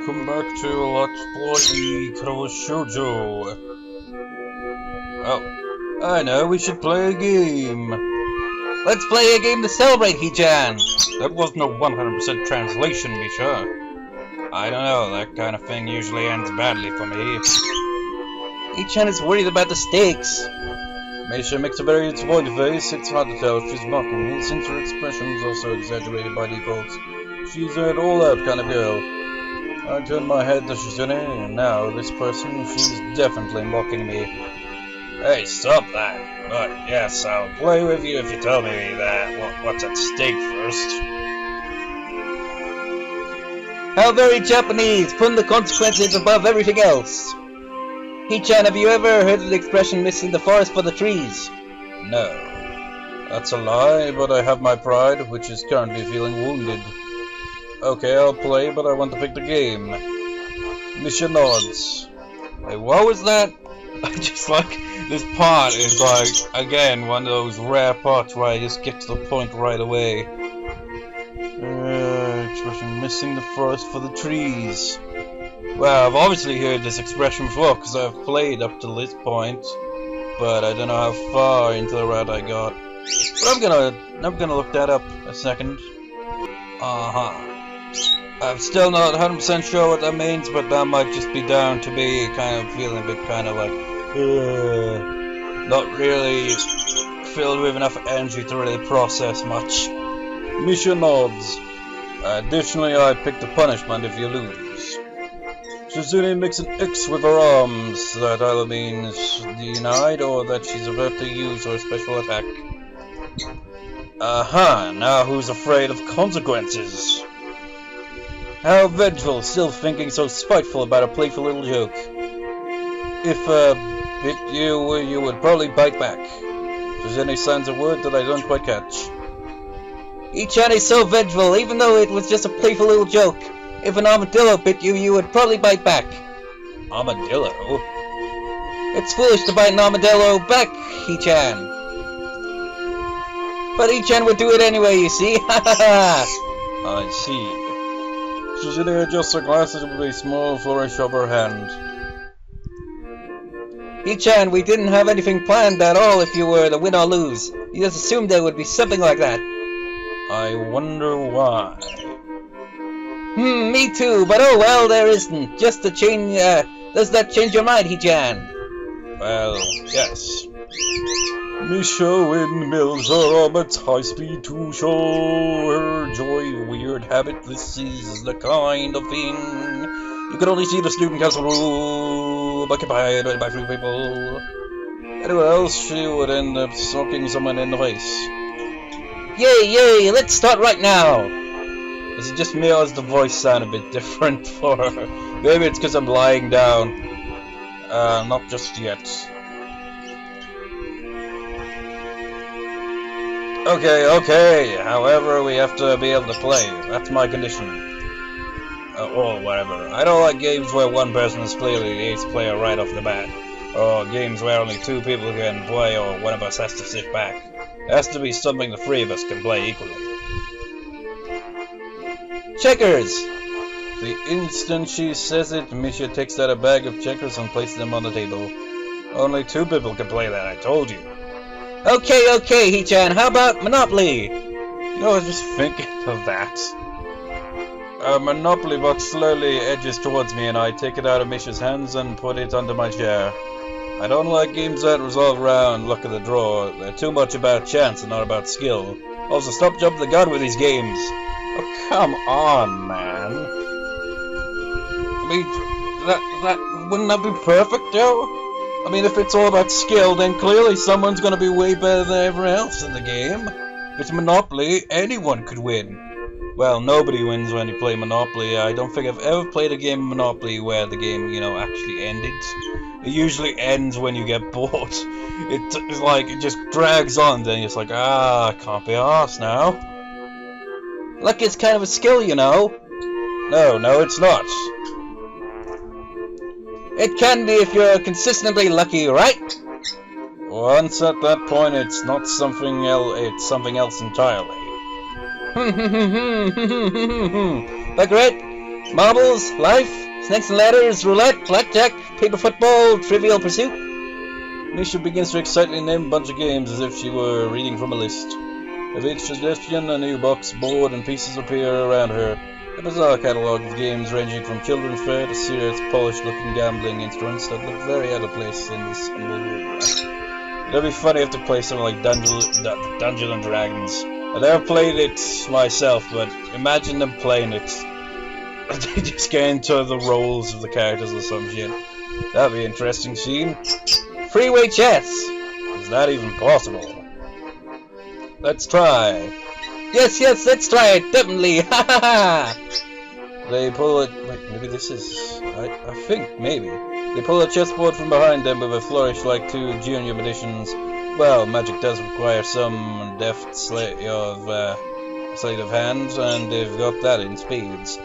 welcome back to Let's Play Katawa Shoujo. Oh, I know, we should play a game. Let's play a game to celebrate, Hichan! That wasn't a 100% translation, Misha. I don't know, that kind of thing usually ends badly for me. Hichan is worried about the stakes. Misha makes a very disappointed face. It's hard to tell if she's mocking me, since her expression's also exaggerated by default. She's an all-out kind of girl. I turn my head to Shizune, and now this person, she's definitely mocking me. Hey, stop that! But yes, I'll play with you if you tell me that what's at stake first. How very Japanese, putting the consequences above everything else. Hichan, have you ever heard of the expression missing the forest for the trees? No. That's a lie, but I have my pride, which is currently feeling wounded. Okay, I'll play, but I want to pick the game. Misha nods. Wait, what was that? I just like, this part is like, again, one of those rare parts where I just get to the point right away. Expression missing the forest for the trees. Well, I've obviously heard this expression before, because I've played up to this point. But I don't know how far into the route I got. But I'm gonna look that up a second. I'm still not 100% sure what that means, but that might just be down to me kind of feeling a bit kind of like, not really filled with enough energy to really process much. Misha nods. Additionally, I picked a punishment if you lose. Shizune makes an X with her arms. That either means denied or that she's about to use her special attack. Now who's afraid of consequences? How vengeful, still thinking so spiteful about a playful little joke. If bit you, you would probably bite back. There's any signs of word that I don't quite catch. Hichan is so vengeful, even though it was just a playful little joke. If an armadillo bit you, you would probably bite back. Armadillo? It's foolish to bite an armadillo back, Hichan. But Hichan would do it anyway, you see. Ha ha ha! I see. Shizune adjusts her glasses with a small flourish of her hand. Hichan, we didn't have anything planned at all if you were to win or lose. You just assumed there would be something like that. I wonder why. Me too, but oh well, there isn't. Just to change, does that change your mind, Hichan? Well, yes. Misha windmills her arm at high speed to show her joy. Weird habit, this is the kind of thing you can only see the student council room occupied by 3 people. Anywhere else, she would end up socking someone in the face. Yay, yay, let's start right now! Is it just me or does the voice sound a bit different for her? Maybe it's because I'm lying down. Not just yet. Okay, however, we have to be able to play. That's my condition. Or whatever. I don't like games where one person is clearly the ace player right off the bat. Or games where only 2 people can play or one of us has to sit back. It has to be something the 3 of us can play equally. Checkers! The instant she says it, Misha takes out a bag of checkers and places them on the table. Only 2 people can play that, I told you. Okay, Hichan, how about Monopoly? You know, I was just thinking of that. Monopoly box slowly edges towards me and I take it out of Misha's hands and put it under my chair. I don't like games that revolve around luck of the draw. They're too much about chance and not about skill. Also, stop jumping the gun with these games. Oh, come on, man. I mean, wouldn't that be perfect, though? I mean, if it's all about skill, then clearly someone's gonna be way better than everyone else in the game. If it's Monopoly, anyone could win. Well, nobody wins when you play Monopoly. I don't think I've ever played a game of Monopoly where the game, actually ended. It usually ends when you get bored. It's like, it just drags on, then it's like, I can't be arsed now. Luck is kind of a skill, you know. No, it's not. It can be if you're consistently lucky, right? Once at that point, it's not something else, it's something else entirely. Like, right? Marbles, life, snakes and ladders, roulette, blackjack, paper football, trivial pursuit. Misha begins to excitedly name a bunch of games as if she were reading from a list. With each suggestion, a new box, board, and pieces appear around her. A bizarre catalogue of games ranging from children's fare to serious, polished-looking gambling instruments that look very out of place in this humble room. It'd be funny if they play something like Dungeons and Dragons. I've never played it myself, but imagine them playing it. They just get into the roles of the characters or some shit. That'd be an interesting scene. Freeway chess. Is that even possible? Let's try. Yes, let's try it, definitely. Ha ha ha. They pull it. Wait, maybe this is. I think maybe. They pull a chessboard from behind them with a flourish like two junior magicians. Well, magic does require some deft sleight of hand, and they've got that in spades.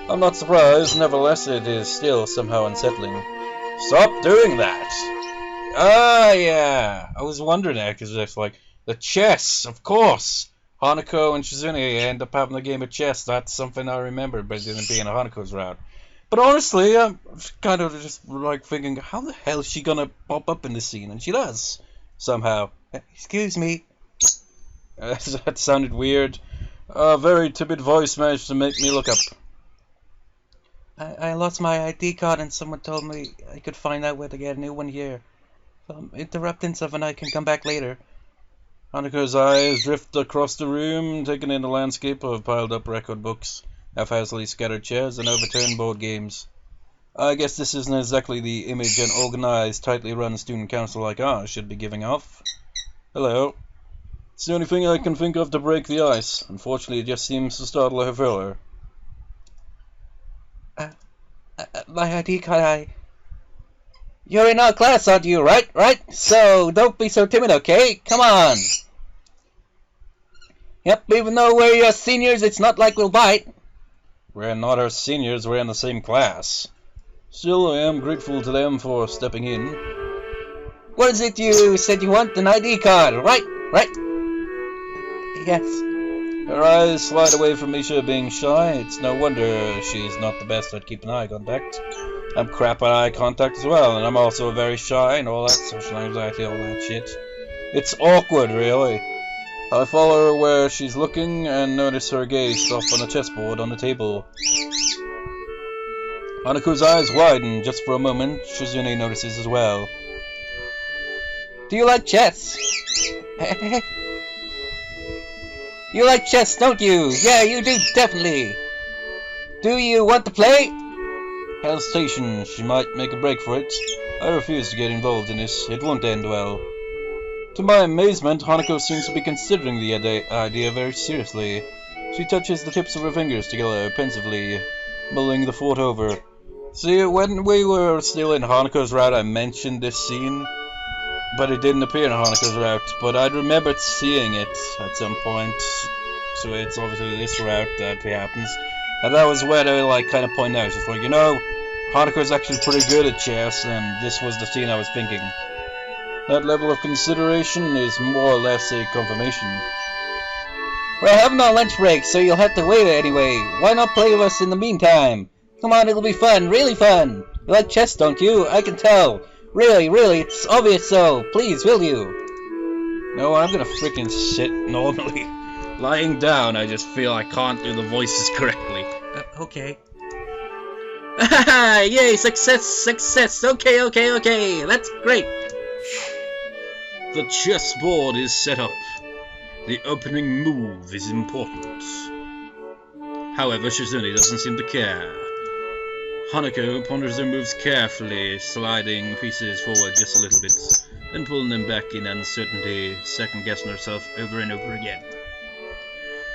I'm not surprised, nevertheless it is still somehow unsettling. Stop doing that! Ah, yeah! I was wondering there, because it's like, the chess, of course! Hanako and Shizune end up having a game of chess. That's something I remember, but it didn't be in Hanako's route. But honestly, I'm kind of just like thinking, how the hell is she gonna pop up in this scene? And she does, somehow. Excuse me. That sounded weird. A very timid voice managed to make me look up. I lost my ID card and someone told me I could find out where to get a new one here. So I'm interrupting stuff and I can come back later. Hanako's eyes drift across the room, taking in the landscape of piled-up record books, haphazardly scattered chairs, and overturned board games. I guess this isn't exactly the image an organized, tightly run student council like ours should be giving off. Hello. It's the only thing I can think of to break the ice. Unfortunately, it just seems to startle her further. My ID card, You're in our class, aren't you? Right? So, don't be so timid, okay? Come on! Yep, even though we're your seniors, it's not like we'll bite. We're not our seniors, we're in the same class. Still, I am grateful to them for stepping in. What is it you said you want? An ID card, right? Yes. Her eyes slide away from Misha being shy. It's no wonder she's not the best at keeping eye contact. I'm crap at eye contact as well, and I'm also very shy and all that social anxiety, all that shit. It's awkward, really. I follow her where she's looking and notice her gaze stop on the chessboard on the table. Hanako's eyes widen just for a moment. Shizune notices as well. Do you like chess? You like chess, don't you? Yeah, you do, definitely. Do you want to play? Hesitation. She might make a break for it. I refuse to get involved in this. It won't end well. To my amazement, Hanako seems to be considering the idea very seriously. She touches the tips of her fingers together pensively, mulling the thought over. See, when we were still in Hanako's route, I mentioned this scene, but it didn't appear in Hanako's route. But I remembered seeing it at some point, so it's obviously this route that happens. And that was where they like kind of point out. It's like, you know, Hanako's actually pretty good at chess, and this was the scene I was thinking. That level of consideration is more or less a confirmation. We're having our lunch break, so you'll have to wait anyway. Why not play with us in the meantime? Come on, it'll be fun, really fun. You like chess, don't you? I can tell. Really, it's obvious so. Please, will you? No, I'm gonna freaking sit normally. Lying down, I just feel I can't do the voices correctly. Okay. Yay, success. Okay. That's great. The chessboard is set up. The opening move is important. However, Shizune doesn't seem to care. Hanako ponders her moves carefully, sliding pieces forward just a little bit, then pulling them back in uncertainty, second-guessing herself over and over again.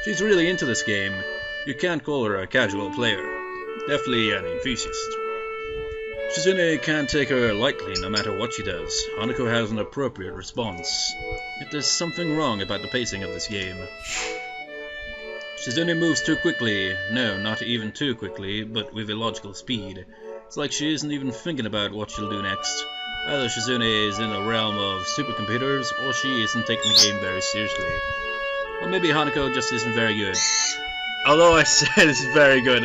She's really into this game. You can't call her a casual player. Definitely an enthusiast. Shizune can't take her lightly no matter what she does. Hanako has an appropriate response. Yet there's something wrong about the pacing of this game. Shizune moves too quickly. No, not even too quickly, but with illogical speed. It's like she isn't even thinking about what she'll do next. Either Shizune is in the realm of supercomputers, or she isn't taking the game very seriously. Or maybe Hanako just isn't very good. although I said it's pretty good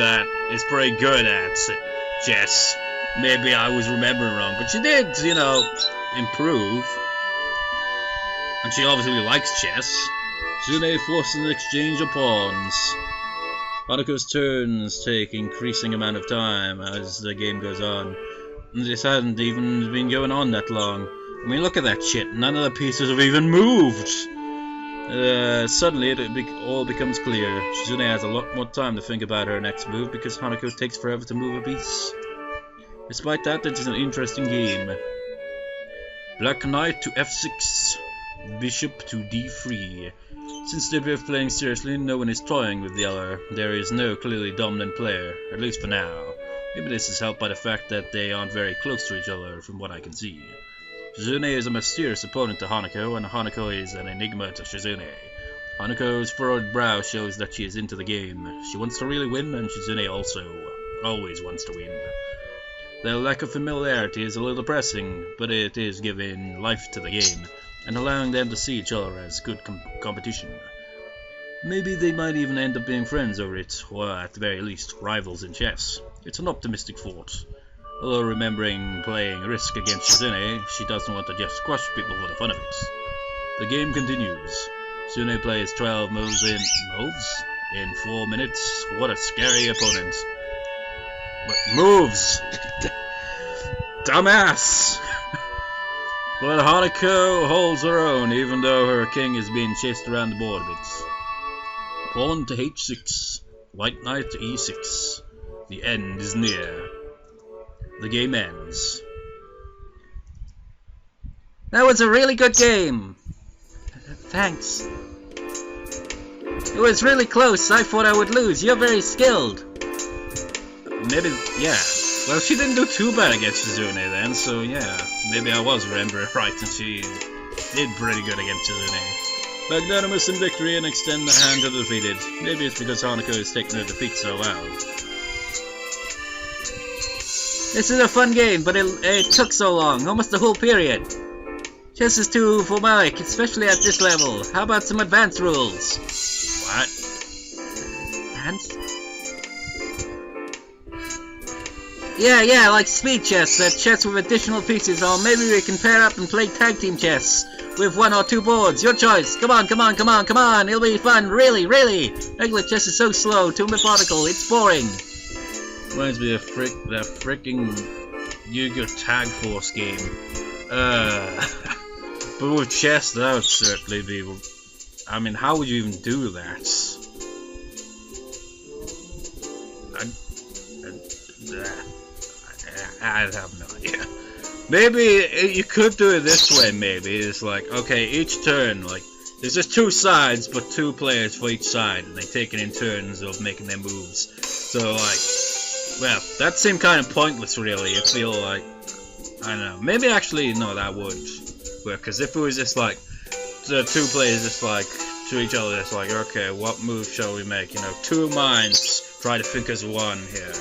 at chess, maybe I was remembering wrong, but she did, you know, improve. And she obviously likes chess. Shizune forces an exchange of pawns. Hanako's turns take increasing amount of time as the game goes on. And this hasn't even been going on that long. I mean, look at that shit. None of the pieces have even moved. Suddenly, it all becomes clear. Shizune has a lot more time to think about her next move because Hanako takes forever to move a piece. Despite that, it is an interesting game. Black Knight to f6. Bishop to d3. Since they're both playing seriously, no one is toying with the other. There is no clearly dominant player, at least for now. Maybe this is helped by the fact that they aren't very close to each other, from what I can see. Shizune is a mysterious opponent to Hanako, and Hanako is an enigma to Shizune. Hanako's furrowed brow shows that she is into the game. She wants to really win, and Shizune also always wants to win. Their lack of familiarity is a little depressing, but it is giving life to the game, and allowing them to see each other as good competition. Maybe they might even end up being friends over it, or at the very least, rivals in chess. It's an optimistic thought. Although remembering playing Risk against Shizune, she doesn't want to just squash people for the fun of it. The game continues. Shizune plays 12 moves in 4 minutes. What a scary opponent. But moves! Dumbass! But Hanako holds her own, even though her king is being chased around the board a bit. Pawn to h6. White knight to e6. The end is near. The game ends. That was a really good game. Thanks. It was really close. I thought I would lose. You're very skilled. Maybe, yeah. Well, she didn't do too bad against Shizune then, so yeah. Maybe I was remembering right, and she did pretty good against Shizune. Magnanimous in victory and extend the hand to the defeated. Maybe it's because Hanako is taking her defeat so well. This is a fun game, but it took so long, almost the whole period. Chess is too formalic, especially at this level. How about some advanced rules? What? Advanced? Yeah, like speed chess, chess with additional pieces, or maybe we can pair up and play tag team chess with 1 or 2 boards. Your choice. Come on. It'll be fun, really. Regular chess is so slow, too methodical, it's boring. Reminds me of that fricking Yu-Gi-Oh! Tag Force game. But with chess, that would certainly be... I mean, how would you even do that? I have no idea. Maybe you could do it this way, maybe. It's like, okay, each turn, like, there's just 2 sides, but 2 players for each side, and they take it in turns of making their moves. So, like... Well, that seemed kind of pointless, really. I feel like, I don't know. Maybe actually, no, that would work. Because if it was just like the 2 players just like to each other, it's like, okay, what move shall we make? You know, 2 minds try to think as one here.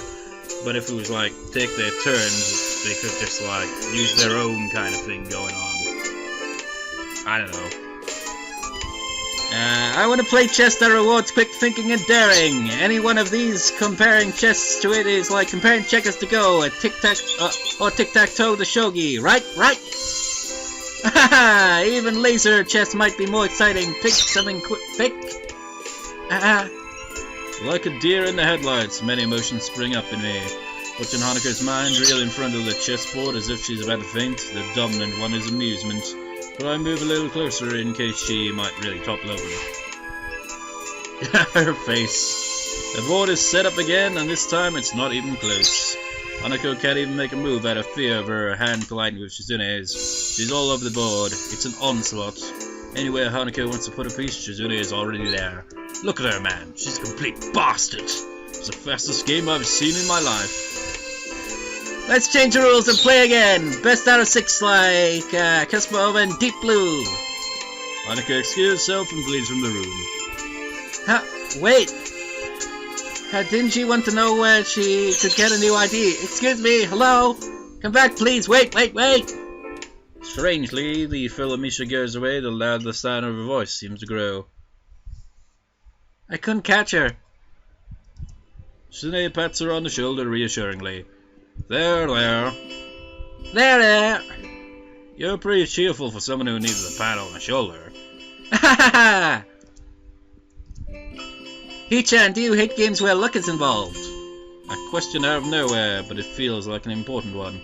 But if it was like take their turns, they could just like use their own kind of thing going on. I don't know. I want to play chess that rewards quick thinking and daring. Any one of these comparing chess to it is like comparing checkers to go, or tic-tac-toe to shogi, right? Haha, even laser chess might be more exciting. Pick something quick. Like a deer in the headlights, many emotions spring up in me. Watching Hanako's mind reel in front of the chessboard as if she's about to faint, the dominant one is amusement. But I move a little closer in case she might really topple over. Her face. The board is set up again, and this time it's not even close. Hanako can't even make a move out of fear of her hand colliding with Shizune's. She's all over the board. It's an onslaught. Anywhere Hanako wants to put a piece, Shizune is already there. Look at her, man. She's a complete bastard. It's the fastest game I've seen in my life. Let's change the rules and play again. Best out of 6 like Kasparov and Deep Blue. Hanako excuses herself and flees from the room. Wait. Didn't she want to know where she could get a new ID? Excuse me, hello? Come back, please. Wait. Strangely, the further Misha goes away, the louder the sound of her voice seems to grow. I couldn't catch her. Shizune pats her on the shoulder reassuringly. There, there. There, there. You're pretty cheerful for someone who needs a pat on the shoulder. Ha ha ha! Hichan, do you hate games where luck is involved? A question out of nowhere, but it feels like an important one.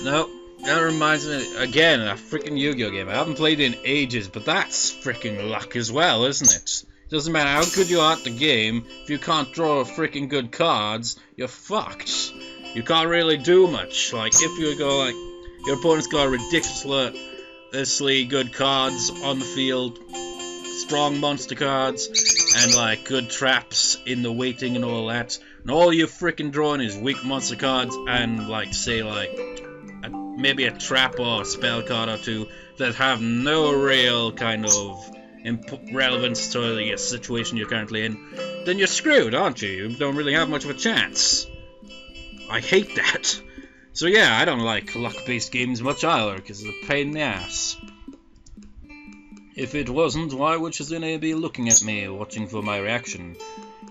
No, that reminds me, again, a freaking Yu-Gi-Oh game. I haven't played in ages, but that's freaking luck as well, isn't it? Doesn't matter how good you are at the game, if you can't draw freaking good cards, you're fucked. You can't really do much. Like, if you go, like, your opponent's got ridiculously good cards on the field, strong monster cards, and, like, good traps in the waiting and all that, and all you're freaking drawing is weak monster cards and, like, say, like, maybe a trap or a spell card or two that have no real kind of relevance to the situation you're currently in, then you're screwed, aren't you? You don't really have much of a chance. I hate that. So yeah, I don't like luck-based games much either, because it's a pain in the ass. If it wasn't, why would Shizune be looking at me, watching for my reaction?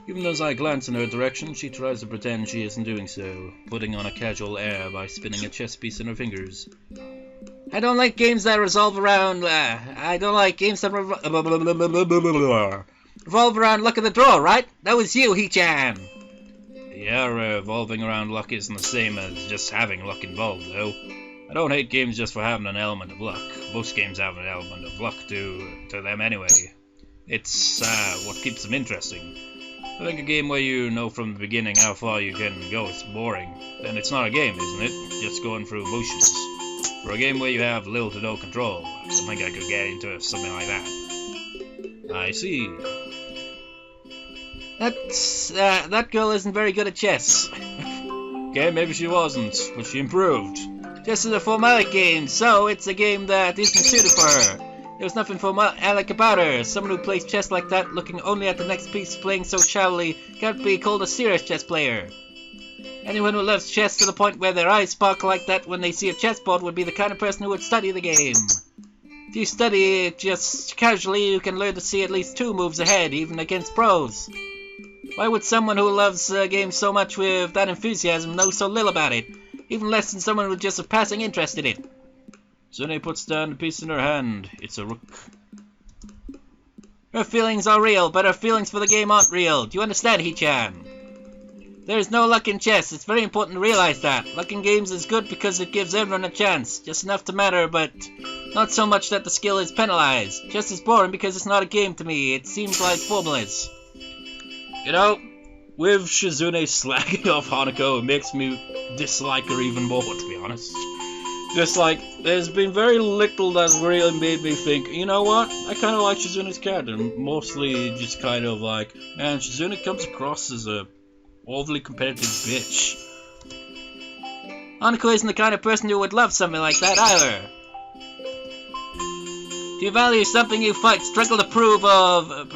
Even as I glance in her direction, she tries to pretend she isn't doing so, putting on a casual air by spinning a chess piece in her fingers. I don't like games that revolve around... I don't like games that revolve around luck of the draw, right? That was you, Hichan! Yeah, revolving around luck isn't the same as just having luck involved, though. I don't hate games just for having an element of luck. Most games have an element of luck to them anyway. It's what keeps them interesting. I think a game where you know from the beginning how far you can go is boring. Then it's not a game, isn't it? Just going through motions. For a game where you have little to no control, I think I could get into something like that. I see. That girl isn't very good at chess. Okay, maybe she wasn't, but she improved. Chess is a formalic game, so it's a game that isn't suited for her. There's nothing formalic about her. Someone who plays chess like that, looking only at the next piece, playing so shallowly, can't be called a serious chess player. Anyone who loves chess to the point where their eyes sparkle like that when they see a chessboard would be the kind of person who would study the game. If you study it just casually, you can learn to see at least 2 moves ahead, even against pros. Why would someone who loves games so much with that enthusiasm know so little about it? Even less than someone with just a passing interest in it. Shizune puts down the piece in her hand. It's a rook. Her feelings are real, but her feelings for the game aren't real. Do you understand, Hichan? There is no luck in chess. It's very important to realize that. Luck in games is good because it gives everyone a chance. Just enough to matter, but not so much that the skill is penalized. Chess is boring because it's not a game to me. It seems like formulas. You know, with Shizune slagging off Hanako, it makes me dislike her even more, to be honest. Just like, there's been very little that's really made me think, you know what, I kind of like Shizune's character. Mostly just kind of like, man, Shizune comes across as a overly competitive bitch. Hanako isn't the kind of person who would love something like that either. Do you value something you fight, struggle to prove of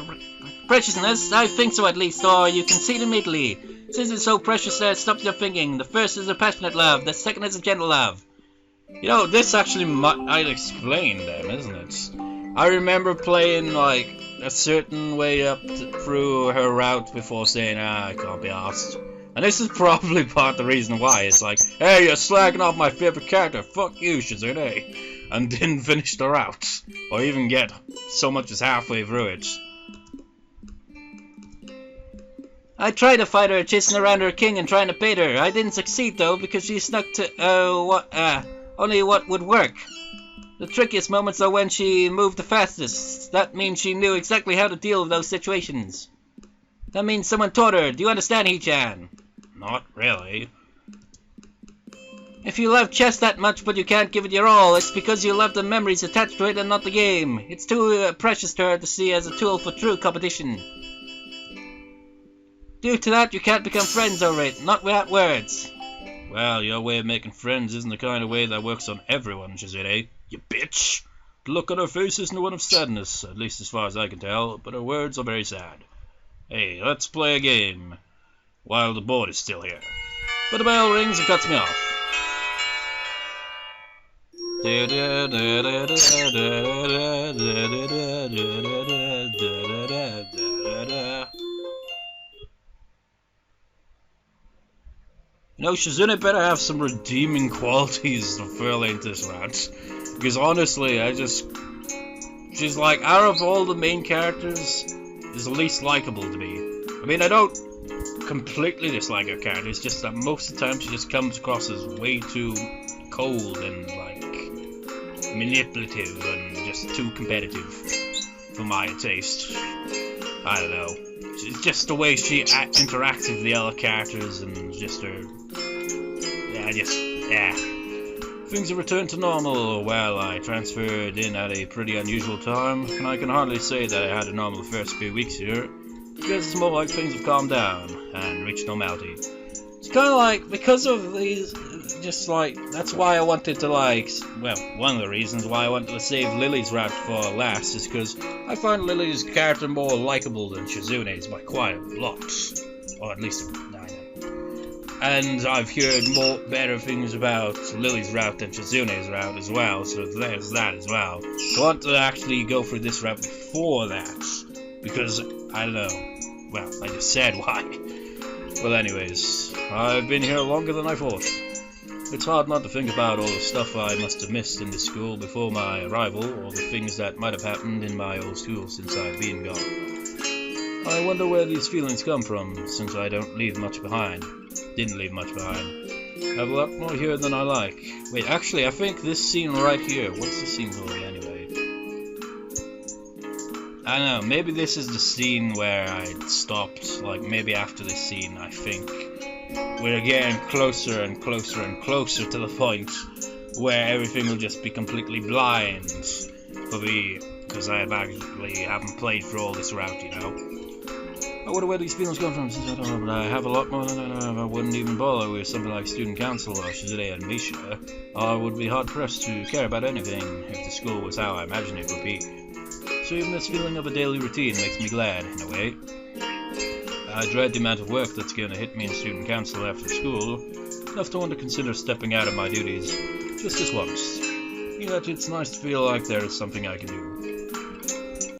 preciousness? I think so at least, or you concede immediately. Since it's so precious that it stops your thinking. The first is a passionate love, the second is a gentle love. You know, this actually might explain them, isn't it? I remember playing, like, a certain way up through her route before saying, I can't be asked. And this is probably part of the reason why. It's like, hey, you're slagging off my favorite character, fuck you, Shizune. And didn't finish the route, or even get so much as halfway through it. I tried to fight her, chasing around her king and trying to bait her. I didn't succeed though, because she stuck to, only what would work. The trickiest moments are when she moved the fastest. That means she knew exactly how to deal with those situations. That means someone taught her. Do you understand, Hichan? Not really. If you love chess that much but you can't give it your all, it's because you love the memories attached to it and not the game. It's too precious to her to see as a tool for true competition. Due to that, you can't become friends over it, not without words. Well, your way of making friends isn't the kind of way that works on everyone, Shizune. You bitch! The look on her face isn't one of sadness, at least as far as I can tell, but her words are very sad. Hey, let's play a game, while the board is still here. But the bell rings and cuts me off. No, Shizune better have some redeeming qualities to fill into this route. Because honestly, she's like, out of all the main characters, is the least likable to me. I mean, I don't completely dislike her character, it's just that most of the time she just comes across as way too cold and, like, manipulative and just too competitive for my taste. I don't know. It's just the way she interacts with the other characters and just her... Yeah. Things have returned to normal. Well, I transferred in at a pretty unusual time, and I can hardly say that I had a normal first few weeks here, because it's more like things have calmed down and reached normality. It's kind of like, because of these, just like, that's why I wanted to, like, well, one of the reasons why I wanted to save Lily's route for last is because I find Lily's character more likable than Shizune's by quite a lot. Or at least, I know. And I've heard better things about Lily's route than Shizune's route as well, so there's that as well. So I want to actually go for this route before that, because, I don't know, well, I just said why. Well, anyways, I've been here longer than I thought. It's hard not to think about all the stuff I must have missed in the school before my arrival, or the things that might have happened in my old school since I've been gone. I wonder where these feelings come from, since I didn't leave much behind. I have a lot more here than I like. Wait, actually, I think this scene right here, what's the scene called anyway? I don't know, maybe this is the scene where I stopped, like maybe after this scene, I think. We're getting closer and closer and closer to the point where everything will just be completely blind for me, because I haven't played through all this route, you know. I wonder where these feelings come from, since I don't know, but I have a lot more than I wouldn't even bother with something like student council or Shizune and Misha. I would be hard-pressed to care about anything if the school was how I imagined it would be. So even this feeling of a daily routine makes me glad, in a way. I dread the amount of work that's going to hit me in student council after school, enough to want to consider stepping out of my duties, just this once. Yet it's nice to feel like there is something I can do.